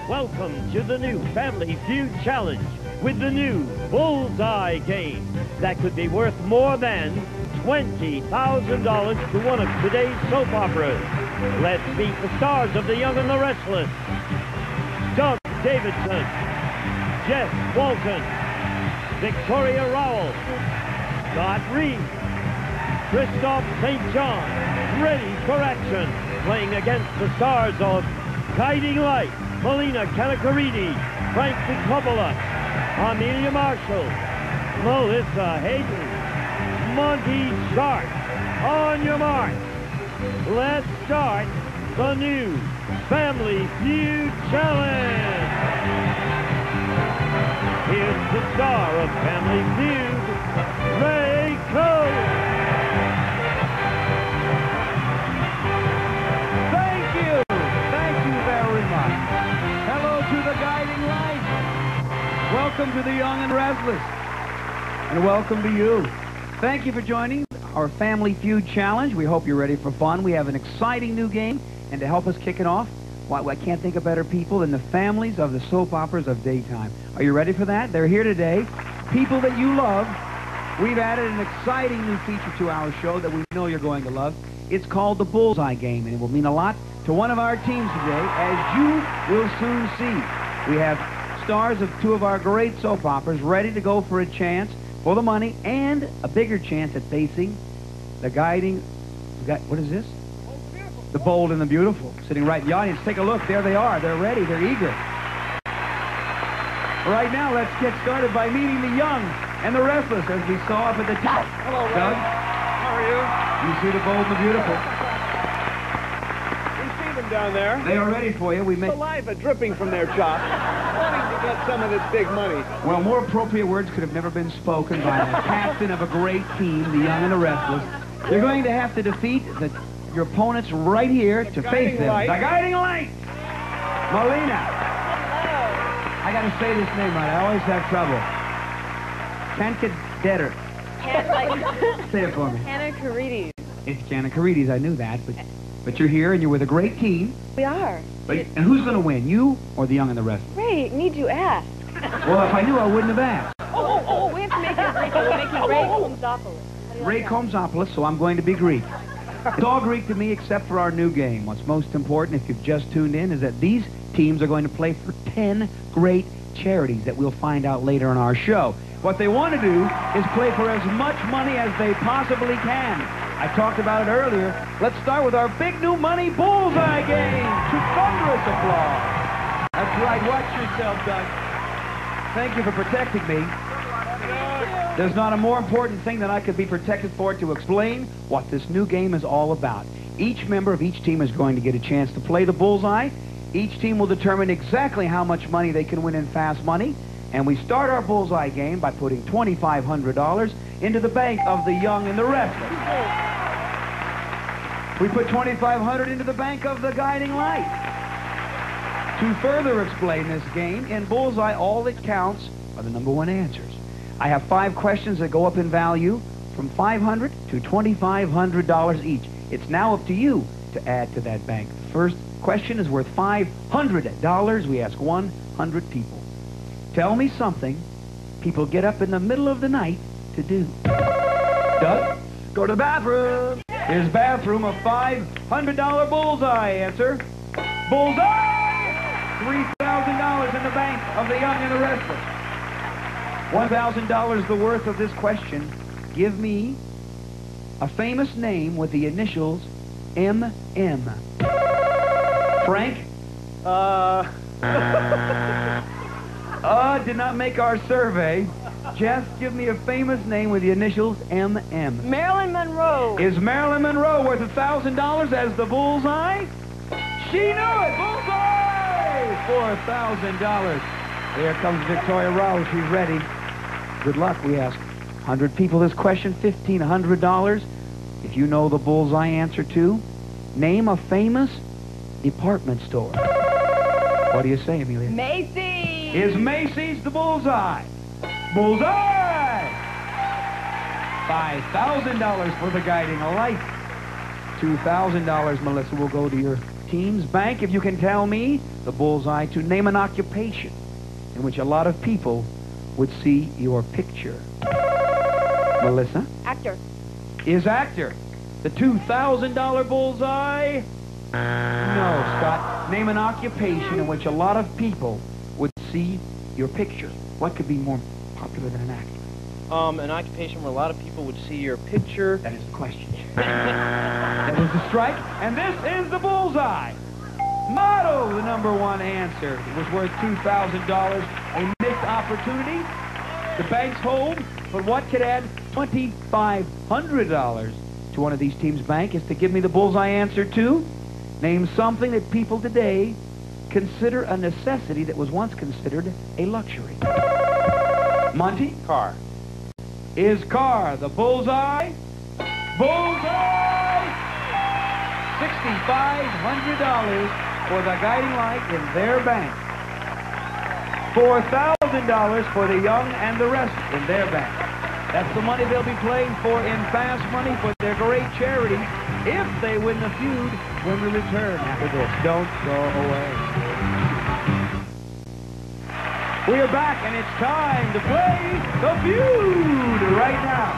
Welcome to the new Family Feud Challenge with the new Bullseye game that could be worth more than $20,000 to one of today's soap operas. Let's meet the stars of The Young and the Restless. Doug Davidson, Jess Walton, Victoria Rowell, Scott Reed, Christoph St. John, ready for action, playing against the stars of Guiding Light, Melina Kanakaridis, Frank Coppola, Amelia Marshall, Melissa Hayden, Monty Sharp. On your mark, let's start the new Family Feud Challenge. Here's the star of Family Feud, Ray Coe. Welcome to The Young and Restless, and welcome to you. Thank you for joining our Family Feud Challenge. We hope you're ready for fun. We have an exciting new game, and to help us kick it off, well, I can't think of better people than the families of the soap operas of daytime. Are you ready for that? They're here today. People that you love. We've added an exciting new feature to our show that we know you're going to love. It's called the Bullseye Game, and it will mean a lot to one of our teams today, as you will soon see. We have stars of two of our great soap operas ready to go for a chance for the money and a bigger chance at facing the Guiding... What is this? The Bold and the Beautiful, sitting right in the audience. Take a look. There they are. They're ready. They're eager. Right now, let's get started by meeting the Young and the Restless, as we saw up at the top. Hello, Ray. Doug? How are you? You see the Bold and the Beautiful. We see them down there. They are ready for you. We make Saliva dripping from their chops, wanting to get some of this big money. Well, more appropriate words could have never been spoken by the captain of a great team, the Young and the Restless. You're going to have to defeat your opponents right here to face them. Light. The Guiding Light! Melina. I got to say this name right. I always have trouble. Kanakaridis. Say it for me. Kanakaridis. It's Kanakaridis. I knew that, but you're here and you're with a great team. We are. And who's going to win, you or the Young and the Restless? Ray, need you ask. Well, if I knew, I wouldn't have asked. We have to make it Greek. We're making Ray Komzopoulos. Ray Komzopoulos, so I'm going to be Greek. It's all Greek to me except for our new game. What's most important, if you've just tuned in, is that these teams are going to play for 10 great charities that we'll find out later in our show. What they want to do is play for as much money as they possibly can. I talked about it earlier. Let's start with our big new money Bullseye game. To thunderous applause. That's right. Watch yourself, Doug. Thank you for protecting me. There's not a more important thing that I could be protected for to explain what this new game is all about. Each member of each team is going to get a chance to play the Bullseye. Each team will determine exactly how much money they can win in fast money. And we start our Bullseye game by putting $2,500 into the bank of the Young and the Restless. We put $2,500 into the bank of the Guiding Light. To further explain this game, in Bullseye, all that counts are the number one answers. I have 5 questions that go up in value from $500 to $2,500 each. It's now up to you to add to that bank. The first question is worth $500. We ask 100 people. Tell me something people get up in the middle of the night to do. Doug? Go to the bathroom. Here's bathroom, a $500 Bullseye answer. Bullseye! $3,000 in the bank of the Young and the Restless. $1,000 the worth of this question. Give me a famous name with the initials M.M. Frank? Did not make our survey. Jess, give me a famous name with the initials M.M. Marilyn Monroe. Is Marilyn Monroe worth $1,000 as the Bullseye? She knew it! Bullseye! $4,000. There comes Victoria Rowell. She's ready. Good luck. We ask 100 people this question, $1,500. If you know the Bullseye answer to, name a famous department store. What do you say, Amelia? Macy's. Is Macy's the Bullseye? Bullseye! $5,000 for the Guiding Light. $2,000, Melissa, will go to your teams bank if you can tell me the bullseye to name an occupation in which a lot of people would see your picture. Melissa? Actor. Is actor the $2,000 bullseye? No, Scott. Name an occupation in which a lot of people would see your picture. What could be more popular than an actor? An occupation where a lot of people would see your picture. That is the question. That is the strike, and this is the bullseye. Motto, the #1 answer. It was worth $2,000. A missed opportunity. The banks hold, but what could add $2,500 to one of these teams' bank is to give me the bullseye answer to name something that people today consider a necessity that was once considered a luxury. Monty? Car. Is car the bullseye? Bullseye! $6,500 for the guiding light in their bank. $4,000 for the young and the rest in their bank. That's the money they'll be playing for in Fast Money for their great charity if they win the feud when we return after this. Don't go away. We are back, and it's time to play the feud right now.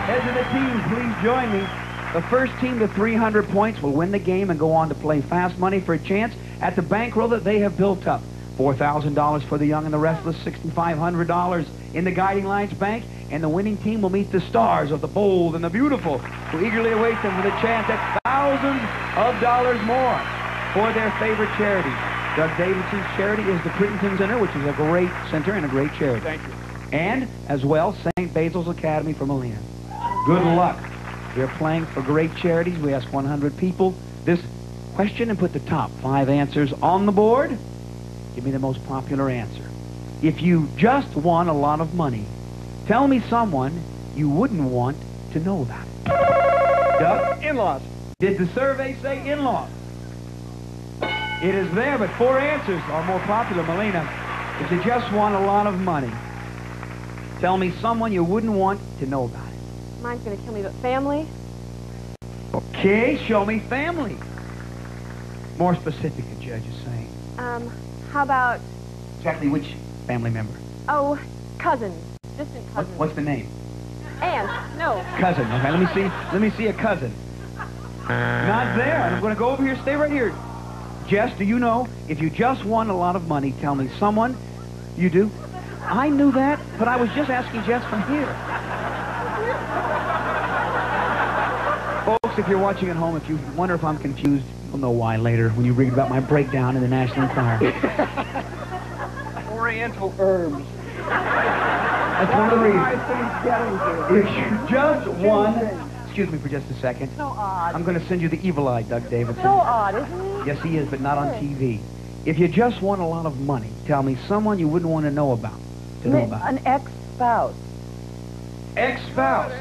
Heads of the teams, please join me. The first team to 300 points will win the game and go on to play Fast Money for a chance at the bankroll that they have built up. $4,000 for the young and the restless, $6,500 in the Guiding Lights Bank, and the winning team will meet the stars of the bold and the beautiful, who eagerly await them for the chance at thousands of dollars more for their favorite charity. Doug Davidson's charity is the Crittenton Center, which is a great center and a great charity. Thank you. And, as well, St. Basil's Academy for Melina. Good luck. We're playing for great charities. We ask 100 people this question and put the top 5 answers on the board. Give me the most popular answer. If you just won a lot of money, tell me someone you wouldn't want to know about it. Doug? In-laws. Did the survey say in-laws? It is there, but 4 answers are more popular. Melina, if you just won a lot of money, tell me someone you wouldn't want to know about it. Mine's gonna kill me, but family? Okay, show me family. More specific, the judge is saying. How about, Exactly which family member? oh, cousins. Distant cousins. What's the name? Aunt. No. Cousin. Okay, let me see a cousin. Not there. I'm going to go over here. Stay right here. Jess, do you know, if you just won a lot of money, tell me someone you do? I knew that, but I was just asking Jess from here. Folks, if you're watching at home, if you wonder if I'm confused, you'll know why later when you read about my breakdown in the National Enquirer. Oriental herbs. That's one of the reasons. If you just won... Excuse me for just a second. So odd. I'm going to send you the evil eye, Doug Davidson. So odd, isn't he? Yes, he is, but not on TV. If you just won a lot of money, tell me someone you wouldn't want to know about. An ex-spouse. Ex-spouse.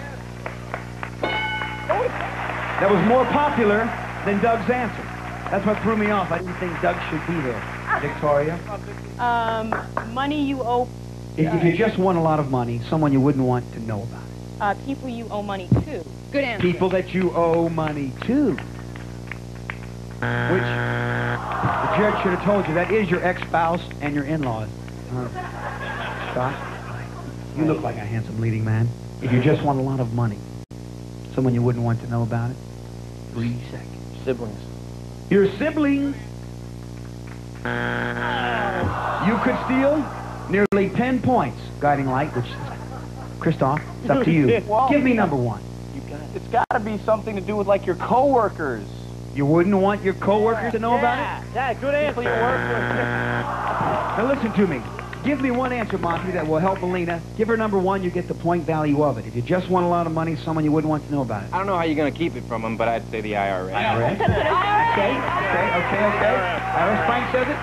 That was more popular than Doug's answer. That's what threw me off. I didn't think Doug should be there. Victoria? Money you owe, If you just won a lot of money, someone you wouldn't want to know about. people you owe money to. Good answer. People that you owe money to. Which the judge should have told you. That is your ex-spouse and your in-laws. Scott, you look like a handsome leading man. If you just want a lot of money, someone you wouldn't want to know about it. 3 seconds. Siblings. Your sibling. You could steal nearly 10 points. Guiding light, which, Christoph, it's up to you. Well, Give me number 1. It's got to be something to do with, like, your coworkers. You wouldn't want your coworkers to know about it? Yeah, good answer. Now listen to me. Give me one answer, Monty, that will help Melina. Give her number 1, you get the point value of it. If you just want a lot of money, someone you wouldn't want to know about it. I don't know how you're going to keep it from them, but I'd say the IRS. IRS? Okay. IRS, Frank says it.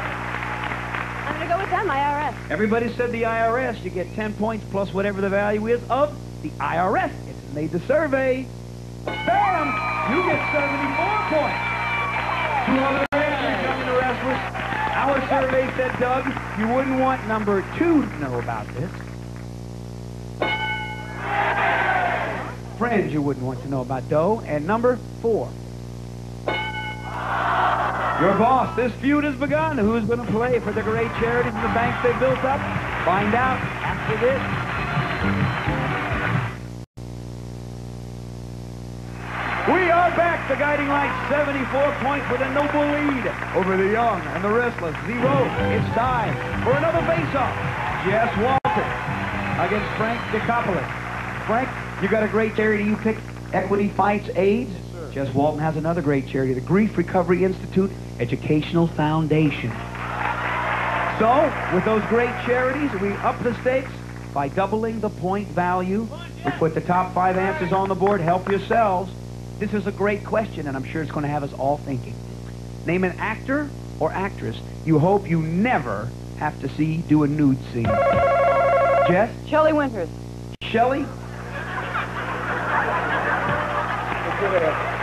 I'm gonna go with them, IRS. Everybody said the IRS. You get 10 points plus whatever the value is of the IRS. It's made the survey. Bam! You get 74 points. 2 other answers, young and the restless. Our survey said, Doug, you wouldn't want number 2 to know about this. Friends you wouldn't want to know about, Doe. And number 4. Your boss, this feud has begun. Who's going to play for the great charities and the banks they built up? Find out after this. We are back. The Guiding Light 74 points with a noble lead over the Young and the Restless. 0. It's time for another face-off. Jess Walton against Frank Dicopoulos. Frank, you got a great charity you picked, Equity Fights AIDS. Yes, sir. Jess Walton has another great charity, the Grief Recovery Institute Educational Foundation. So, with those great charities, we up the stakes by doubling the point value. We put the top 5 answers on the board. Help yourselves. This is a great question, and I'm sure it's going to have us all thinking. Name an actor or actress you hope you never have to see do a nude scene. Jess? Shelley Winters. Shelley?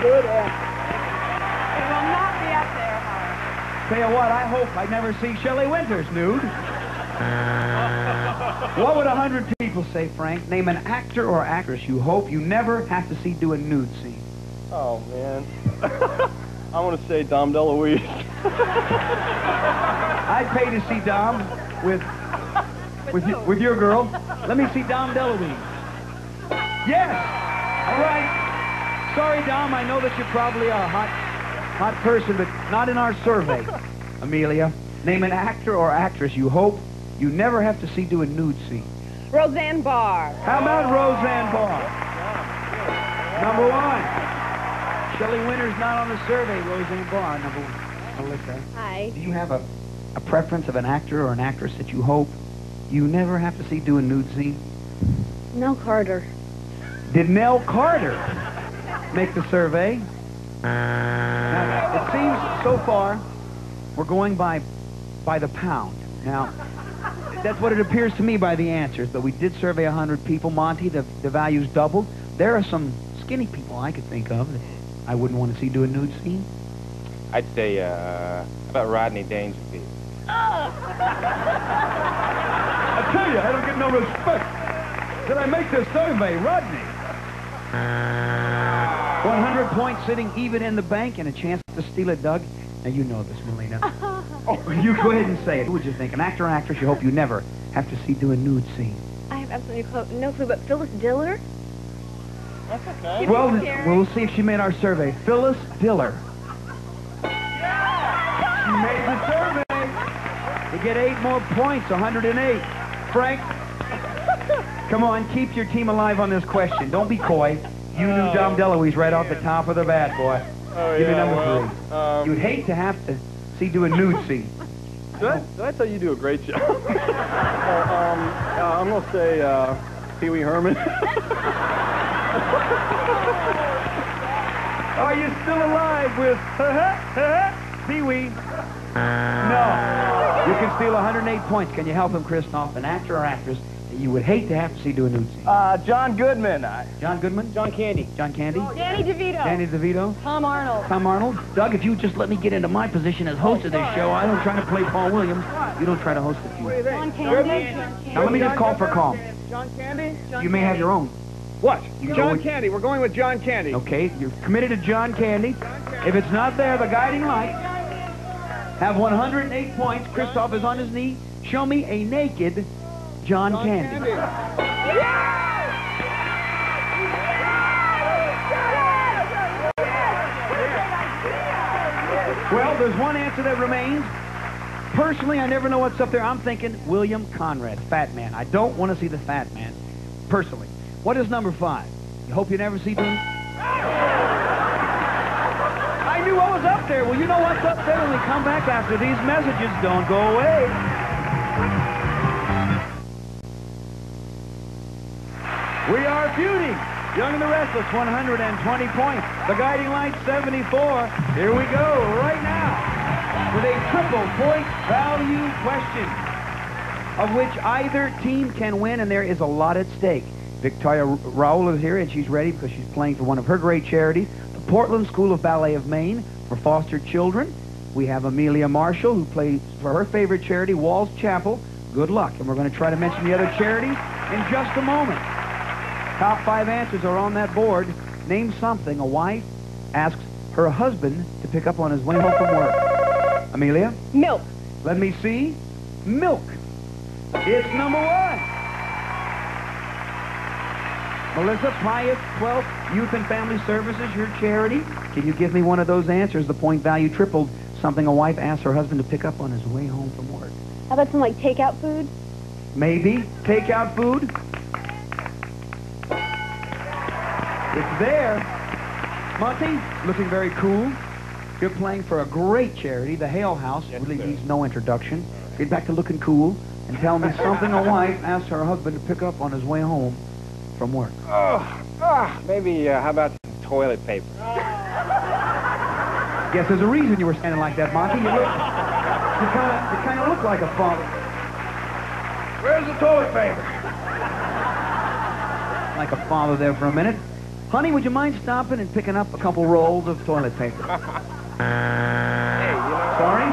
Good It will not be up there, Howard. Tell you what, I hope I never see Shelley Winters nude. What would 100 people say, Frank? Name an actor or actress you hope you never have to see do a nude scene. Oh, man. I want to say Dom DeLuise. I'd pay to see Dom with your girl. Let me see Dom DeLuise. Yes! All right. Sorry, Dom, I know that you're probably a hot person, but not in our survey. Amelia, name an actor or actress you hope you never have to see do a nude scene. Roseanne Barr. How about Roseanne Barr? Number 1. Shelley Winters not on the survey. Roseanne Barr, number 1. Melissa, Hi. do you have a preference of an actor or an actress that you hope you never have to see do a nude scene? Nell Carter. Did Nell Carter make the survey? Now, it seems so far we're going by the pound. Now, that's what it appears to me by the answers, but we did survey 100 people. Monty, the value's doubled. There are some skinny people I could think of that I wouldn't want to see do a nude scene. I'd say, how about Rodney Dangerfield? I tell you, I don't get no respect. Did I make this survey, Rodney? 100 points sitting even in the bank and a chance to steal it, Doug. Now, you know this, Melina. Oh, you go ahead and say it. Who would you think? An actor or actress you hope you never have to see do a nude scene? I have absolutely no clue, but Phyllis Diller? That's okay. Well, we'll see if she made our survey. Phyllis Diller. She made the survey. You get 8 more points, 108. Frank, come on, keep your team alive on this question. Don't be coy. You knew Dom DeLuise right off the top of the bat, boy. Oh, Give me yeah, number 3. You'd hate to have to see do a nude scene. Did I tell you do a great job? I'm going to say Pee Wee Herman. Are you still alive with Pee Wee? No. You can steal 108 points. Can you help him, Christoph? An actor or actress that you would hate to have to see do a nude scene? John Goodman. John Goodman? John Candy. John Candy? Danny DeVito. Danny DeVito? Tom Arnold. Tom Arnold? Doug, if you just let me get into my position as host of this show, I don't try to play Paul Williams. You don't try to host the feud. John Candy. Now, let me just call for calm. John Candy? You may have your own. What? You go John with- Candy. We're going with John Candy. Okay, you're committed to John Candy. If it's not there, the Guiding Light have 108 points. Christoph is on his knee. Show me a naked John Candy. Well, there's one answer that remains. Personally, I never know what's up there. I'm thinking William Conrad, Fat Man. I don't want to see the Fat Man, personally. What is number 5? You hope you never see them? I knew what was up there. Well, you know what's up there when we come back after these messages. Don't go away. We are feuding. Young and the Restless, 120 points. The Guiding Light, 74. Here we go, right now, with a triple point value question, of which either team can win, and there is a lot at stake. Victoria Raoul is here, and she's ready because she's playing for one of her great charities, the Portland School of Ballet of Maine, for foster children. We have Amelia Marshall, who plays for her favorite charity, Walls Chapel. Good luck, and we're going to try to mention the other charities in just a moment. Top 5 answers are on that board. Name something a wife asks her husband to pick up on his way home from work. Amelia? Milk. Let me see. Milk. It's number 1. Melissa, Pius 12th Youth and Family Services, your charity. Can you give me one of those answers? The point value tripled. Something a wife asked her husband to pick up on his way home from work. How about some, like, takeout food? Maybe. Takeout food? It's there. Monty, looking very cool. You're playing for a great charity, the Hale House. Really needs no introduction. Get back to looking cool and tell me something a wife asked her husband to pick up on his way home from work. Maybe, how about some toilet paper? Guess there's a reason you were standing like that, Monty. You kind of look like a father. Where's the toilet paper? Like a father there for a minute. Honey, would you mind stopping and picking up a couple rolls of toilet paper? Sorry?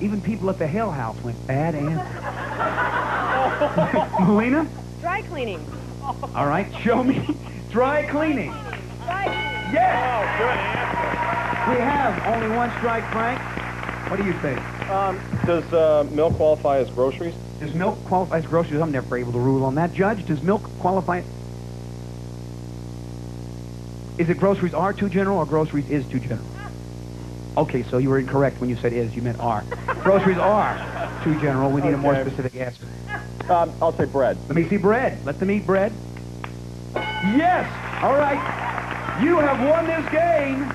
Even people at the Hale House went, bad answer. Melina? Dry cleaning. All right, show me. Dry cleaning. Dry cleaning. Yes! We have only one strike, Frank. What do you think? Does milk qualify as groceries? Does milk qualify as groceries? I'm never able to rule on that. Judge, does milk qualify? Is it groceries are too general or groceries is too general? Okay, so you were incorrect when you said is. You meant are. Groceries are too general. We need a more specific answer. I'll say bread. Let me see bread. Let them eat bread. Yes! All right. You have won this game.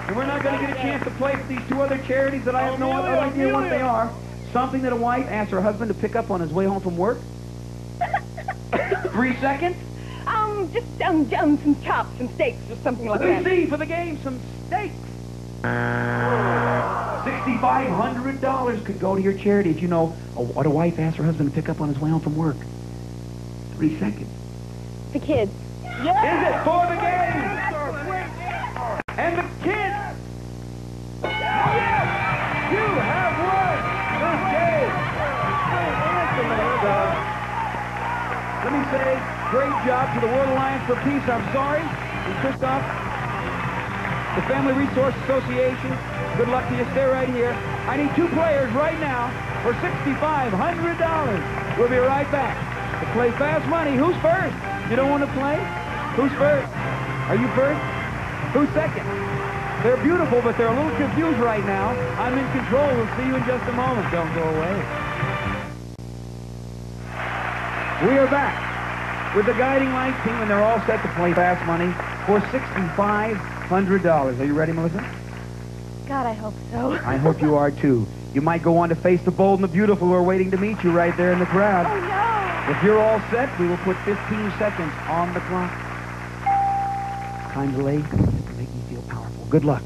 And we're not going to get a chance to play for these two other charities that I have no other idea what they are. Something that a wife asked her husband to pick up on his way home from work. 3 seconds. Just some chops, some steaks, or something like Let that. me see for the game some steaks. $6,500 could go to your charity if you know what a wife asked her husband to pick up on his way home from work. 3 seconds. The kids. Is it for the game? And the kids. Yes! You have won this game. Let me say, great job to the World Alliance for Peace. I'm sorry. And Christoph, the Family Resource Association, good luck to you. Stay right here. I need 2 players right now for $6,500. We'll be right back to play Fast Money. Who's first? You don't want to play? Who's first? Are you first? Who's second? They're beautiful, but they're a little confused right now. I'm in control. We'll see you in just a moment. Don't go away. We are back with the Guiding Light team, and they're all set to play Fast Money for $6,500. Are you ready, Melissa? God, I hope so. I hope you are, too. You might go on to face the bold and the beautiful who are waiting to meet you right there in the crowd. Oh, no. If you're all set, we will put 15 seconds on the clock. Time delay to make me feel powerful. Good luck.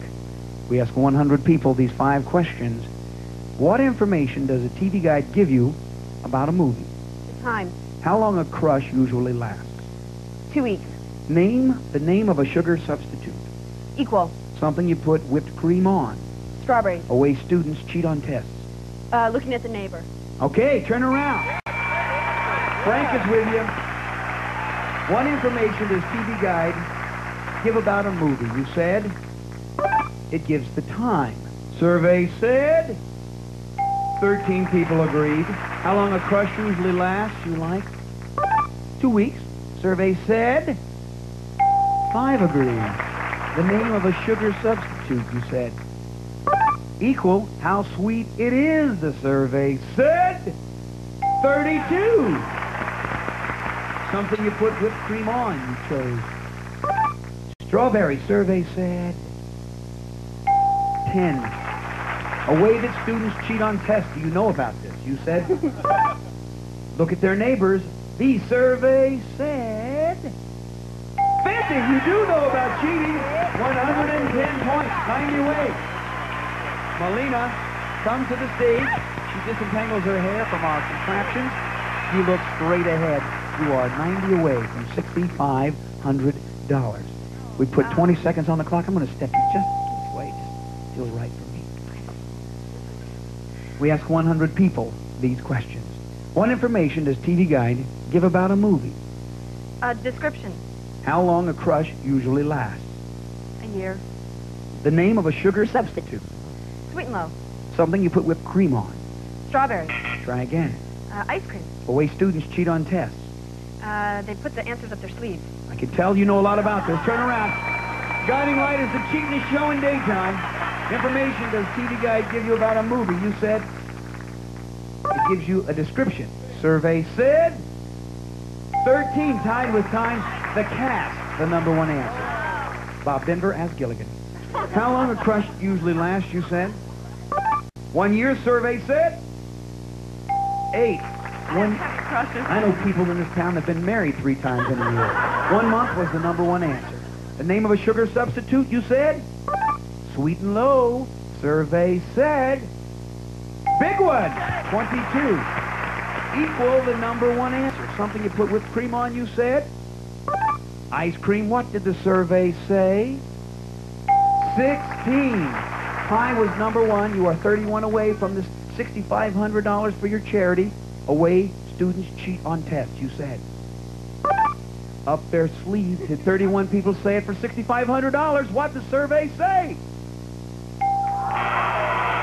We ask 100 people these 5 questions. What information does a TV guide give you about a movie? The time. How long a crush usually lasts? 2 weeks. Name the name of a sugar substitute. Equal. Something you put whipped cream on. Strawberries. A way students cheat on tests. Looking at the neighbor. Okay, turn around. Frank is with you. What information does TV Guide give about a movie? You said it gives the time. Survey said 13 people agreed. How long a crush usually lasts, you like? 2 weeks. Survey said 5 agreed. The name of a sugar substitute, you said. Equal. How sweet it is, the survey said 32. Something you put whipped cream on, you chose. Strawberry, survey said 10. A way that students cheat on tests. Do you know about this? You said look at their neighbors. The survey said 50. You do know about cheating. 110 points. 90 away. Melina, come to the stage. She disentangles her hair from our contraptions. You look straight ahead. You are 90 away from $6,500. We put 20 seconds on the clock. I'm going to step you just this way. Just feels right for me. We ask 100 people these questions. What information does TV Guide give about a movie? Description. How long a crush usually lasts? A year. The name of a sugar substitute. Sweet and low. Something you put whipped cream on. Strawberries. Try again. Ice cream. The way students cheat on tests. They put the answers up their sleeves. I can tell you know a lot about this. Turn around. Guiding Light is the cheapest show in daytime. Information does TV Guide give you about a movie? You said it gives you a description. Survey said 13, tied with time. The Cast, the number one answer. Bob Denver asked Gilligan. How long a crush usually lasts, you said? 1 year, survey said 8. I know people in this town that have been married 3 times in a year. 1 month was the number one answer. The name of a sugar substitute, you said? Sweet and low. Survey said big one. 22. Equal the number one answer. Something you put whipped cream on, you said? Ice cream. What did the survey say? 16. Pie was number one. You are 31 away from this $6,500 for your charity. Away students cheat on tests, you said. Up their sleeves. Did 31 people say it for $6,500? What did the survey say?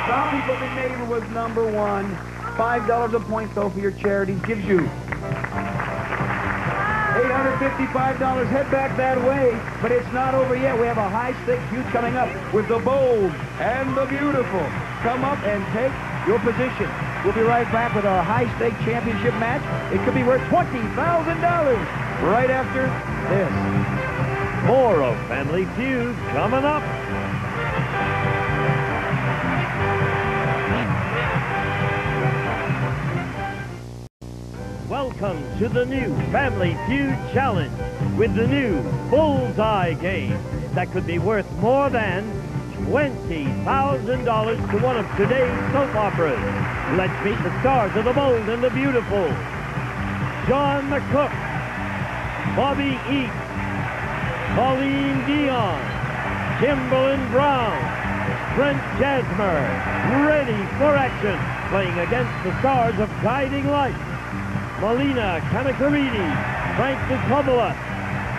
Some people think neighbor was number one. $5 a point, though, for your charities. Gives you $855. Head back that way, but it's not over yet. We have a high-stakes feud coming up with the bold and the beautiful. Come up and take your position. We'll be right back with our high-stakes championship match. It could be worth $20,000 right after this. More of Family Feud coming up. Welcome to the new Family Feud Challenge with the new Bullseye game that could be worth more than $20,000 to one of today's soap operas. Let's meet the stars of The Bold and the Beautiful. John McCook, Bobby East, Pauline Dion, Kimberlyn Brown, Brent Jasmer, ready for action, playing against the stars of Guiding Light. Melina Kanakaridi, Frank DeCoppola,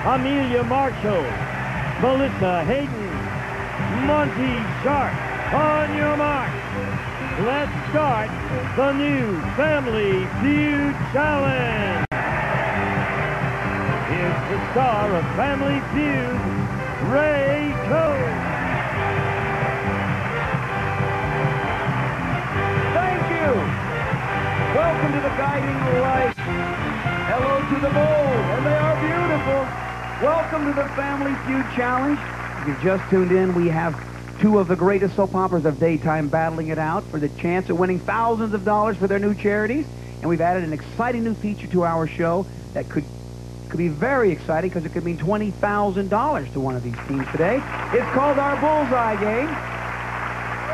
Amelia Marshall, Melissa Hayden, Monty Sharp. On your mark. Let's start the new Family Feud Challenge. Here's the star of Family Feud, Ray Coe. Thank you. Welcome to the Guiding Light. Hello to the bold, and they are beautiful. Welcome to the Family Feud Challenge. If you've just tuned in, we have two of the greatest soap operas of daytime battling it out for the chance of winning thousands of dollars for their new charities. And we've added an exciting new feature to our show that could be very exciting because it could mean $20,000 to one of these teams today. It's called our Bullseye Game.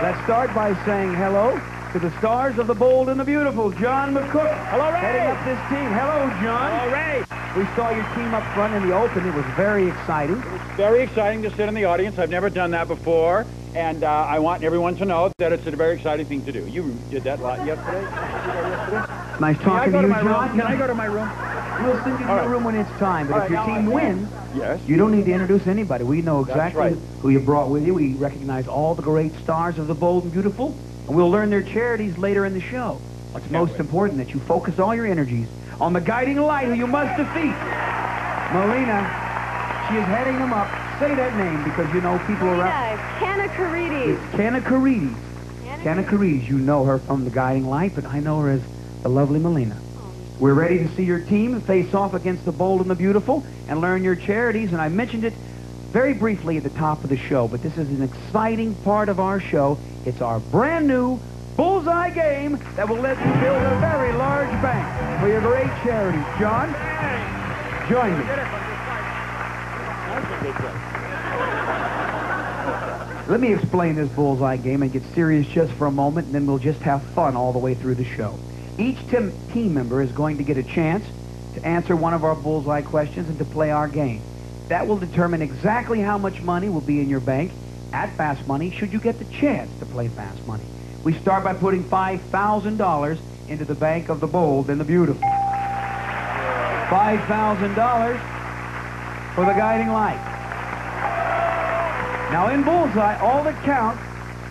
Let's start by saying hello to the stars of The Bold and the Beautiful. John McCook. Hello, Ray. Heading up this team. Hello, John. Hello, Ray. We saw your team up front in the open. It was very exciting. It's very exciting to sit in the audience. I've never done that before, and I want everyone to know that it's a very exciting thing to do. You did that yesterday? Nice talking to you, John. Can I go to my room? We'll send you to your room when it's time. But if your team wins, yes, you don't need to introduce anybody. We know exactly right. who you brought with you. We recognize all the great stars of The Bold and Beautiful, and we'll learn their charities later in the show. What's most important, that you focus all your energies on the Guiding Light, who you must defeat. Melina, she is heading them up. Say that name because you know people around. Yeah, Kanakaridi. It's Kanakaridi. Kanakaridi. You know her from the Guiding Light, but I know her as the lovely Melina. We're ready to see your team face off against the Bold and the Beautiful and learn your charities. And I mentioned it very briefly at the top of the show, but this is an exciting part of our show. It's our brand new Bullseye Game that will let you build a very large bank for your great charities. John, join me. Let me explain this Bullseye Game and get serious just for a moment, and then we'll just have fun all the way through the show. Each team member is going to get a chance to answer one of our Bullseye questions and to play our game. That will determine exactly how much money will be in your bank at Fast Money should you get the chance to play Fast Money. We start by putting $5,000 into the bank of the Bold and the Beautiful. $5,000 for the Guiding Light. Now in Bullseye, all that counts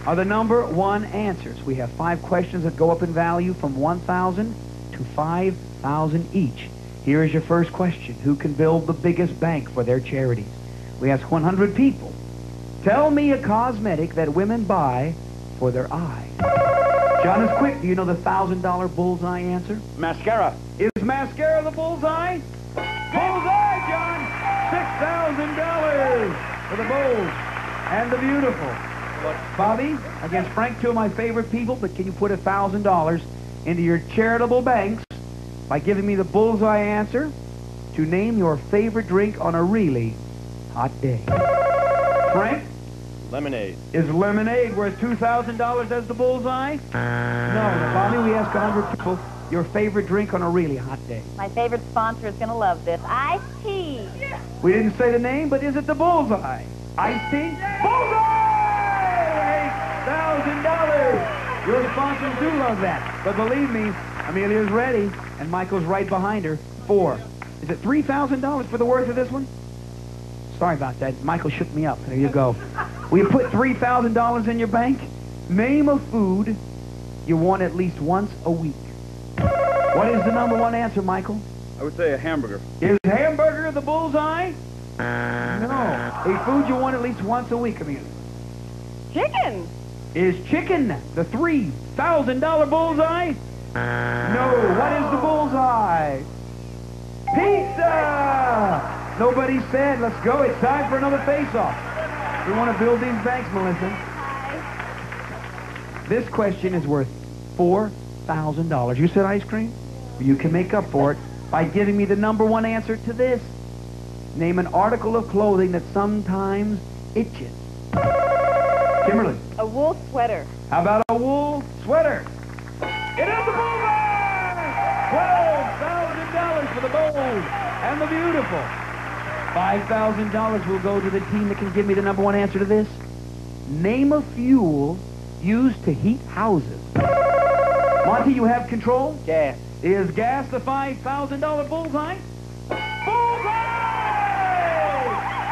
are the number one answers. We have 5 questions that go up in value from $1,000 to $5,000 each. Here is your first question. Who can build the biggest bank for their charities? We ask 100 people. Tell me a cosmetic that women buy for their eyes. John is quick. Do you know the $1,000 bullseye answer? Mascara. Is mascara the bullseye? Bullseye, John! $6,000 for the bold and the beautiful. Bobby, against Frank, 2 of my favorite people, but can you put $1,000 into your charitable banks by giving me the bullseye answer to name your favorite drink on a really hot day? Frank? Lemonade. Is lemonade worth $2,000 as the bullseye? No. Bobby, we ask 100 people your favorite drink on a really hot day. My favorite sponsor is going to love this. Iced tea. We didn't say the name, but is it the bullseye? Iced tea? Bullseye! $8,000! Your sponsors do love that. But believe me, Amelia's ready, and Michael's right behind her. 4. Is it $3,000 for the worth of this one? Sorry about that. Michael shook me up. There you go. Will you put $3,000 in your bank? Name a food you want at least once a week. What is the number one answer, Michael? I would say a hamburger. Is hamburger the bullseye? No. A food you want at least once a week, Amelia. Chicken. Is chicken the $3,000 bullseye? No. What is the bullseye? Pizza! Nobody said. Let's go. It's time for another face-off. We want to build these banks, Melissa. This question is worth $4,000. You said ice cream? You can make up for it by giving me the number one answer to this. Name an article of clothing that sometimes itches. Kimberly. A wool sweater. How about a wool sweater? It is the bullseye! $12,000 for the bold and the beautiful. $5,000 will go to the team that can give me the number one answer to this. Name a fuel used to heat houses. Monty, you have control? Gas. Is gas the $5,000 bullseye? Bullseye!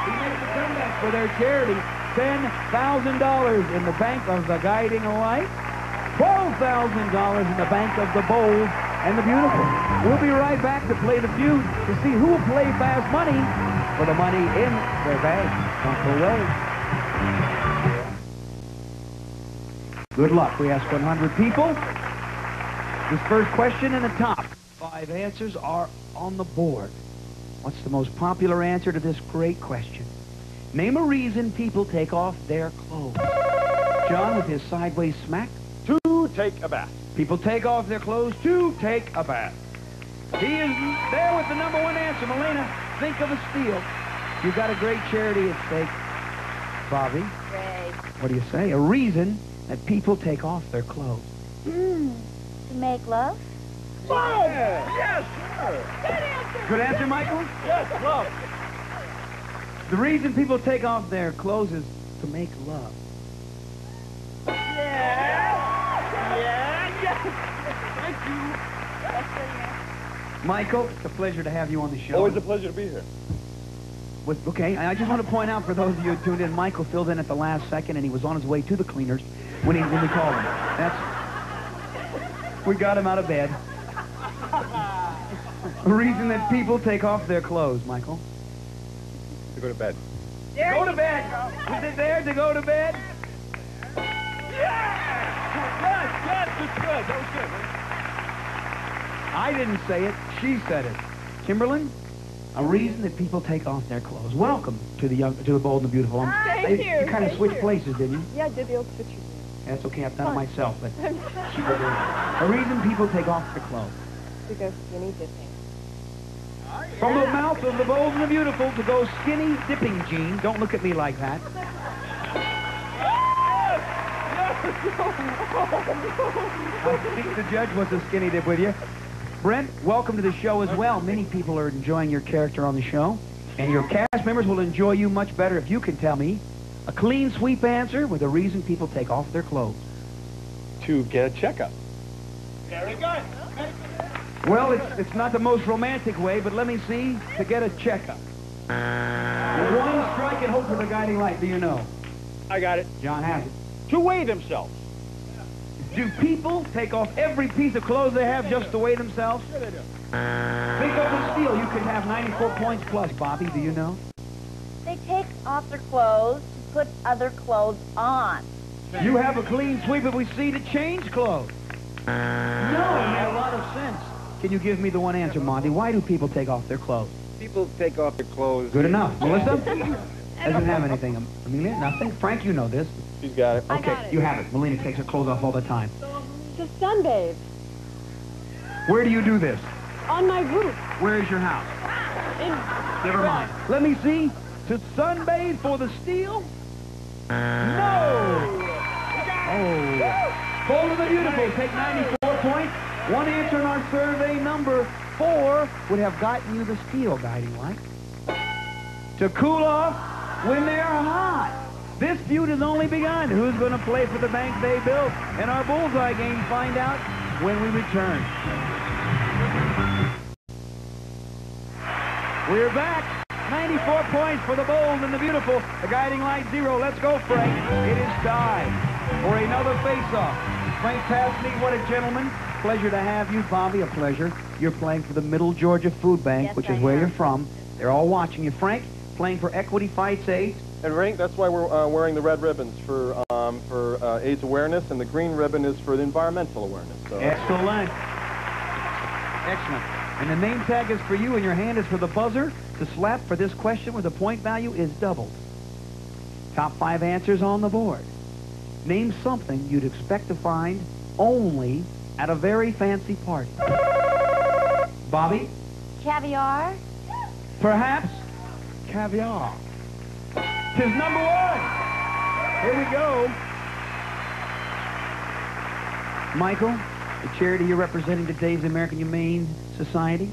He makes a comeback for their charity. $10,000 in the bank of the Guiding Light. $12,000 in the bank of the bold and the beautiful. We'll be right back to play the feud to see who will play fast money for the money in their bag. Don't go away. Good luck. We ask 100 people. This first question in the top 5 answers are on the board. What's the most popular answer to this great question? Name a reason people take off their clothes. John with his sideways smack. To take a bath. People take off their clothes to take a bath. He is there with the number one answer. Melina, think of a steal. You've got a great charity at stake. Bobby, Ray. what do you say? A reason that people take off their clothes. To make love. Yes, sure. Good answer, Michael? Yes, love. The reason people take off their clothes is to make love. Michael, it's a pleasure to have you on the show. Always a pleasure to be here. Okay, I just want to point out for those of you who tuned in, Michael filled in at the last second, and he was on his way to the cleaners when we called him. We got him out of bed. The reason that people take off their clothes, Michael. To go to bed. Go to bed. Is it there to go to bed? Yes, it's good. That was good. I didn't say it. She said it. Kimberlyn, a reason that people take off their clothes. Welcome to the bold and the beautiful. Thank you. You kind of Thank switched you. places, didn't you? Yeah, I did the old picture. That's okay. I've done it myself. But a reason people take off their clothes. To go skinny dipping. From the mouth of the bold and the beautiful to go skinny dipping, Gene. Don't look at me like that. I think the judge was a skinny dip with you. Brent, welcome to the show as well. Many people are enjoying your character on the show. And your cast members will enjoy you much better if you can tell me a clean sweep answer with a reason people take off their clothes. To get a checkup. Very good. Well, it's not the most romantic way, but let me see. To get a checkup. One strike and hope for the Guiding Light. Do you know? I got it. John has it. to weigh themselves. Do people take off every piece of clothes they have just to weigh themselves? Sure they do. Think of the steel. You could have 94 points plus, Bobby. Do you know? They take off their clothes to put other clothes on. You have a clean sweep, but we see to change clothes. No, it made a lot of sense. Can you give me the one answer, Monty? Why do people take off their clothes? People take off their clothes. Good enough. Melissa? Doesn't have anything. Amelia? Nothing? Frank, you know this. She's got it. I Okay, got it. you have it. Melina takes her clothes off all the time. To sunbathe. Where do you do this? On my roof. Where is your house? In Never mind. Let me see. To sunbathe for the steal? No! Oh. Bold and the Beautiful take 94 points. One answer in our survey, number 4, would have gotten you the steal, Guiding Light. To cool off when they're hot. This feud has only begun. Who's going to play for the bank they built? In our bullseye game, find out when we return. We're back. 94 points for the Bold and the Beautiful. The Guiding Light 0. Let's go, Frank. It is time for another face-off. Frank passed me. What a gentleman. Pleasure to have you. Bobby, a pleasure. You're playing for the Middle Georgia Food Bank, Yes, which I is where am. you're from. They're all watching you. Frank, playing for Equity Fights AIDS. And Rank, that's why we're wearing the red ribbons for AIDS awareness, and the green ribbon is for the environmental awareness. So. Excellent. Excellent. And the name tag is for you, and your hand is for the buzzer to slap for this question where the point value is doubled. Top 5 answers on the board. Name something you'd expect to find only at a very fancy party. Bobby? Caviar? Perhaps caviar. 'Tis number 1. Here we go. Michael, the charity you're representing today is the American Humane Society.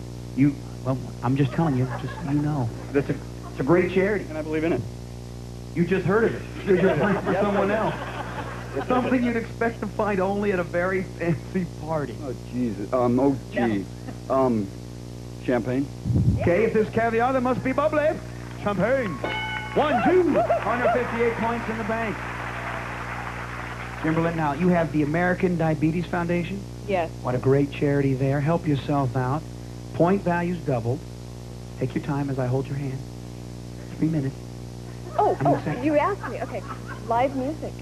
Well, I'm just telling you, just so you know. It's a great charity. And I believe in it. You just heard of it. You're playing for someone else. Something you'd expect to find only at a very fancy party. Oh, Jesus. Champagne? Okay, if there's caviar, there must be bubbly. Champagne. 1, 2. 158 points in the bank. Kimberly, now, you have the American Diabetes Foundation. Yes. What a great charity there. Help yourself out. Point values doubled. Take your time as I hold your hand. 3 minutes. Oh, I'm gonna say- you asked me. Okay. Live music.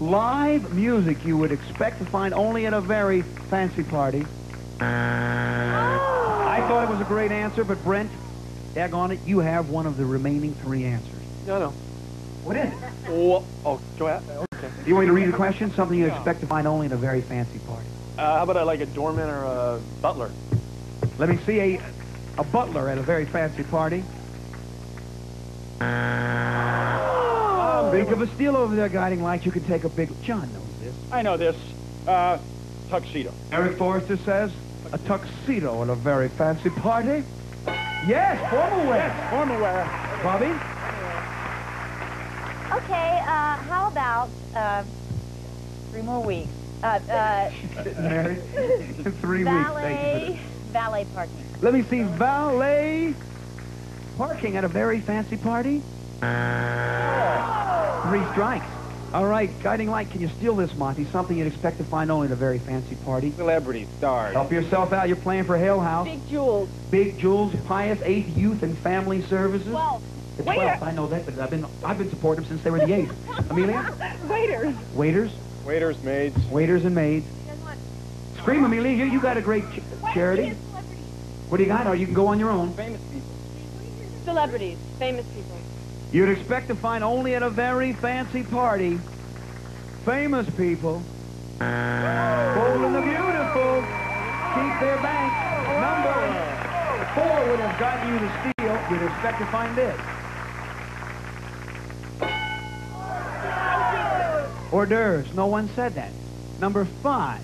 Live music you would expect to find only at a very fancy party. I thought it was a great answer, but Brent, daggone it, you have one of the remaining 3 answers. No. What is it? Oh, Joanne? Okay. You want me to read the question? Something you expect to find only at a very fancy party. How about like a doorman or a butler? Let me see a butler at a very fancy party. Think of a steal over there, Guiding Light. You could take a big... John knows this. I know this. Tuxedo. Eric Forrester says a tuxedo at a very fancy party. Yes, formal wear. Yes, formal wear. Bobby? Okay, how about 3 more weeks? Married in 3 weeks. Thank you. Valet parking. Let me see. Valet parking at a very fancy party. 3 strikes. All right, Guiding Light, can you steal this, Monty? Something you'd expect to find only at a very fancy party. Celebrity, stars. Help yourself out. You're playing for Hale House. Big jewels. Big Jules, Pius 8th Youth and Family Services. 12. The 12th, I know that, but I've been supporting them since they were the 8th. Amelia? Waiters. Waiters? Waiters, maids. Waiters and maids. Scream, Amelia. You got a great charity. What do you got? Or you can go on your own. Famous people. Celebrities. Famous people. You'd expect to find only at a very fancy party famous people. Bold and the Beautiful keep their bank. Number 4 would have gotten you the steal. You'd expect to find this. Hors d'oeuvres. No one said that. Number 5.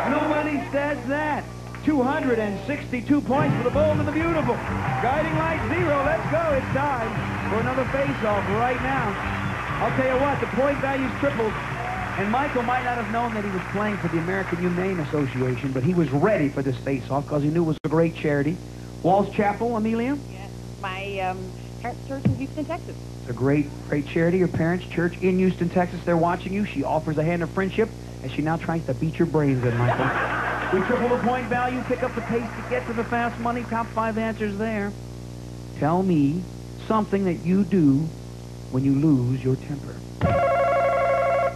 Nobody says that. 262 points for the Bold and the Beautiful. Guiding Light 0. Let's go. It's time for another face-off right now. I'll tell you what, the point value's tripled. And Michael might not have known that he was playing for the American Humane Association, but he was ready for this face-off because he knew it was a great charity. Walls Chapel, Amelia? Yes, my Parents Church in Houston, Texas. It's a great charity. Your parents' church in Houston, Texas. They're watching you. She offers a hand of friendship as she now tries to beat your brains in, Michael. We triple the point value, pick up the pace to get to the fast money. Top 5 answers there. Tell me something that you do when you lose your temper.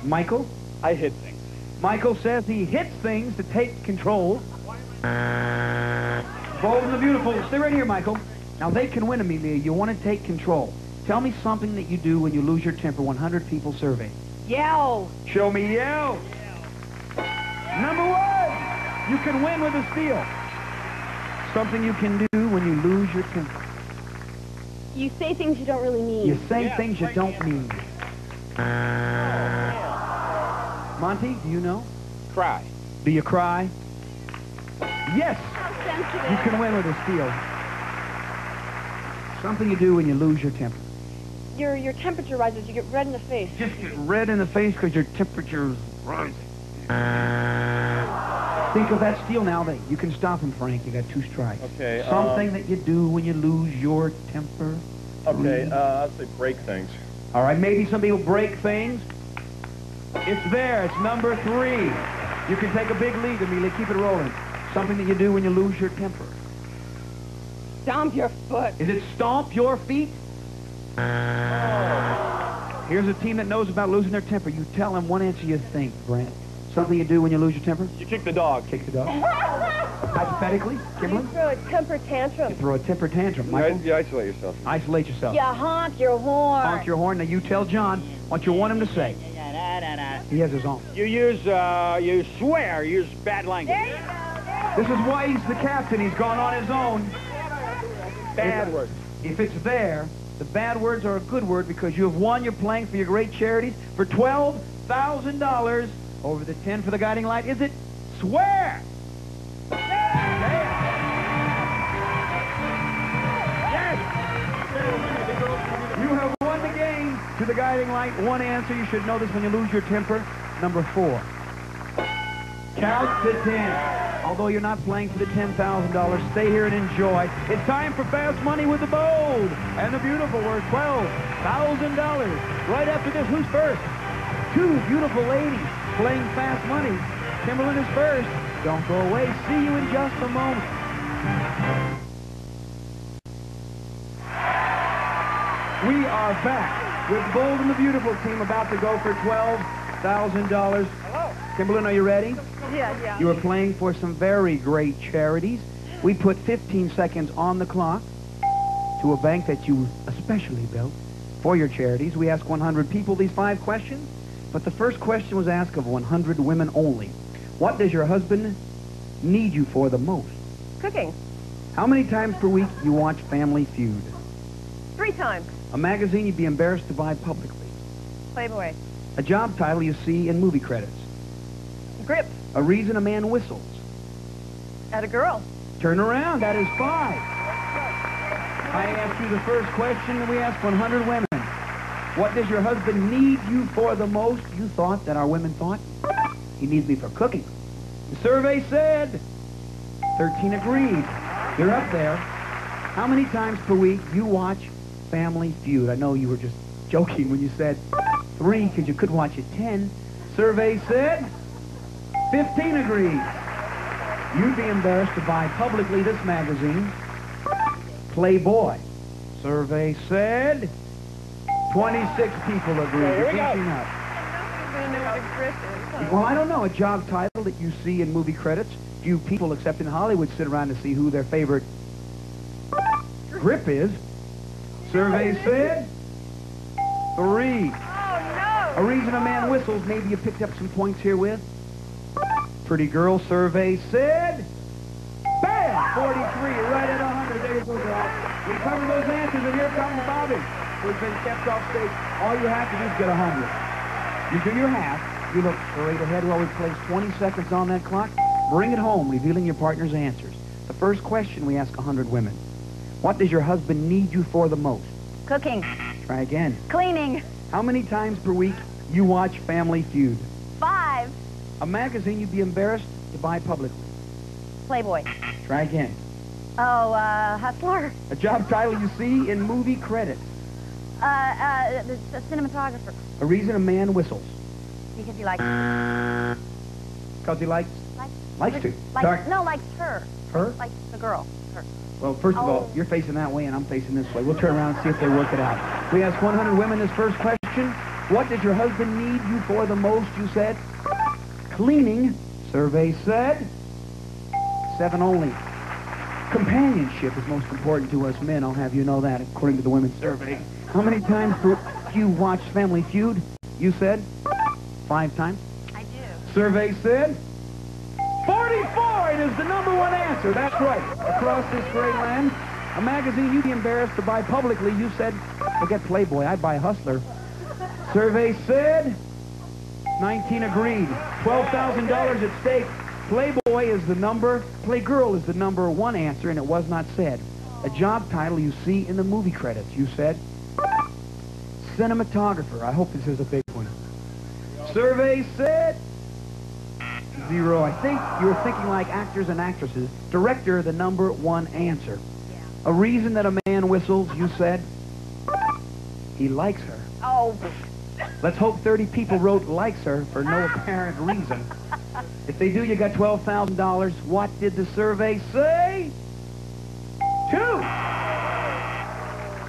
Michael? I hit things. Michael says he hits things to take control. Bold and the Beautiful. Stay right here, Michael. Now, they can win, Amelia. You want to take control. Tell me something that you do when you lose your temper. 100 people surveyed. Yell. Show me yell. Number 1. You can win with a steal. Something you can do when you lose your temper. You say things you don't really mean. You say things you don't mean. Monty, do you know? Cry. Do you cry? Yes. How sensitive. You can win with a steal. Something you do when you lose your temper. Your temperature rises. You get red in the face. Just get red in the face because your temperature's rising. Think of that steal now. That you can stop him, Frank. You got 2 strikes. Okay. Something that you do when you lose your temper. Okay, I'd say break things. All right, maybe some people break things. It's there. It's number 3. You can take a big lead, Amelia. Keep it rolling. Something that you do when you lose your temper. Stomp your foot. Is it stomp your feet? Here's a team that knows about losing their temper. You tell them one answer you think, Brent. Something you do when you lose your temper? You kick the dog. Kick the dog. Hypothetically, Kimberly? Throw a temper You tantrum. throw a temper tantrum. Michael? You isolate yourself. Isolate yourself. You honk your horn. Honk your horn. Now you tell John what you want him to say. He has his own. You you swear, use bad language. There you go. This is why he's the captain. He's gone on his own. Bad words. If it's there, the bad words are a good word because you have won. You're playing for your great charities for $12,000 over the 10 for the guiding light. Is it swear? You have won the game to the guiding light. 1 answer. You should know this when you lose your temper. Number 4. Count to 10. Although you're not playing for the $10,000, stay here and enjoy. It's time for Fast Money with the Bold and the Beautiful. We're $12,000. Right after this, who's first? 2 beautiful ladies playing Fast Money. Kimberlyn is first. Don't go away. See you in just a moment. We are back with Bold and the Beautiful team about to go for $12,000. Hello. Kimberlyn, are you ready? Yeah. You are playing for some very great charities. We put 15 seconds on the clock to a bank that you especially built for your charities. We asked 100 people these 5 questions, but the first question was asked of 100 women only. What does your husband need you for the most? Cooking. How many times per week you watch Family Feud? 3 times. A magazine you'd be embarrassed to buy publicly. Playboy. A job title you see in movie credits. Grip. A reason a man whistles. At a girl. Turn around. That is 5. I asked you the first question, and we asked 100 women. What does your husband need you for the most? You thought that our women thought? He needs me for cooking. The survey said 13 agreed. You're up there. How many times per week you watch Family Feud? I know you were just joking when you said 3 because you could watch it 10. Survey said 15 agreed. You'd be embarrassed to buy publicly this magazine, Playboy. Survey said 26 people agreed. Here we go. I don't even know what a grip is. Well, I don't know. A job title that you see in movie credits. Few people, except in Hollywood, sit around to see who their favorite grip is. Survey said 3. Oh, no. A reason a man whistles. Maybe you picked up some points here with. Pretty girl survey said, bam, 43, right at 100. There you go, girl. We covered those answers, and here comes Bobby, who's been kept off stage. All you have to do is get 100. You do your half. You look straight ahead while we place 20 seconds on that clock. Bring it home, revealing your partner's answers. The first question we ask 100 women. What does your husband need you for the most? Cooking. Try again. Cleaning. How many times per week you watch Family Feud? 5. A magazine you'd be embarrassed to buy publicly. Playboy. Try again. Oh, hustler. A job title you see in movie credits. The cinematographer. A reason a man whistles. Because he likes... Because he likes to. Likes, no, likes her. Her? Likes the girl. Her. Well, first of all, you're facing that way and I'm facing this way. We'll turn around and see if they work it out. We asked 100 women this first question. What did your husband need you for the most? You said cleaning. Survey said 7 only. Companionship is most important to us men. I'll have you know that, according to the women's survey. How many times do you watch Family Feud? You said 5 times. I do. Survey said 44. It is the #1 answer. That's right. Across this great land, a magazine you'd be embarrassed to buy publicly. You said, forget Playboy, I'd buy Hustler. Survey said 19 agreed. $12,000 at stake. Playboy is the number, Playgirl is the #1 answer, and it was not said. A job title you see in the movie credits. You said cinematographer. I hope this is a big one. Survey said 0. I think you were thinking like actors and actresses. Director, the #1 answer. A reason that a man whistles, you said he likes her. Oh. Let's hope 30 people wrote likes her for no apparent reason. If they do, you got $12,000. What did the survey say? 2.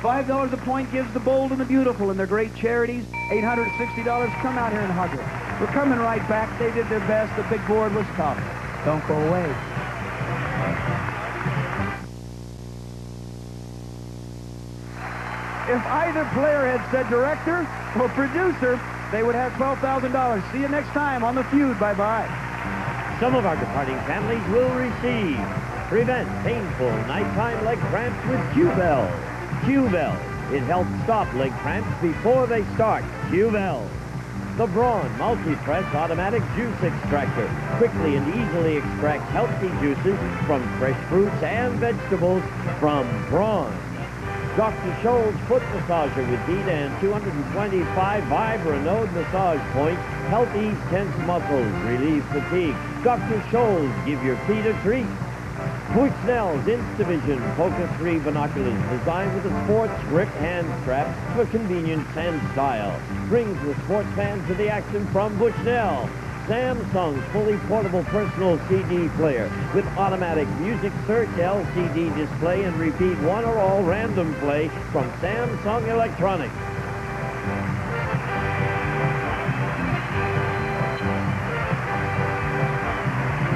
$5 a point gives the bold and the beautiful and their great charities. $860. Come out here and hug her. We're coming right back. They did their best. The big board was tough. Don't go away. If either player had said director or producer, they would have $12,000. See you next time on The Feud. Bye-bye. Some of our departing families will receive prevent painful nighttime leg cramps with Q-Bell. Q-Bell. It helps stop leg cramps before they start. Q-Bell. The Braun Multi-Press Automatic Juice Extractor quickly and easily extracts healthy juices from fresh fruits and vegetables from Braun. Dr. Scholl's Foot Massager with DEET and 225 Vibranode massage points help ease tense muscles, relieve fatigue. Dr. Scholl's, give your feet a treat. Bushnell's Instavision Focus-Free Binoculars, designed with a sports grip hand strap for convenience and style. Brings the sports fans to the action from Bushnell. Samsung's fully portable personal CD player with automatic music search, LCD display, and repeat one or all random play from Samsung Electronics.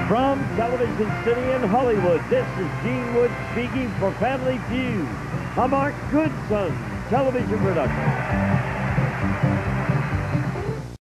From Television City in Hollywood, this is Gene Wood speaking for Family Feud, a Mark Goodson television production.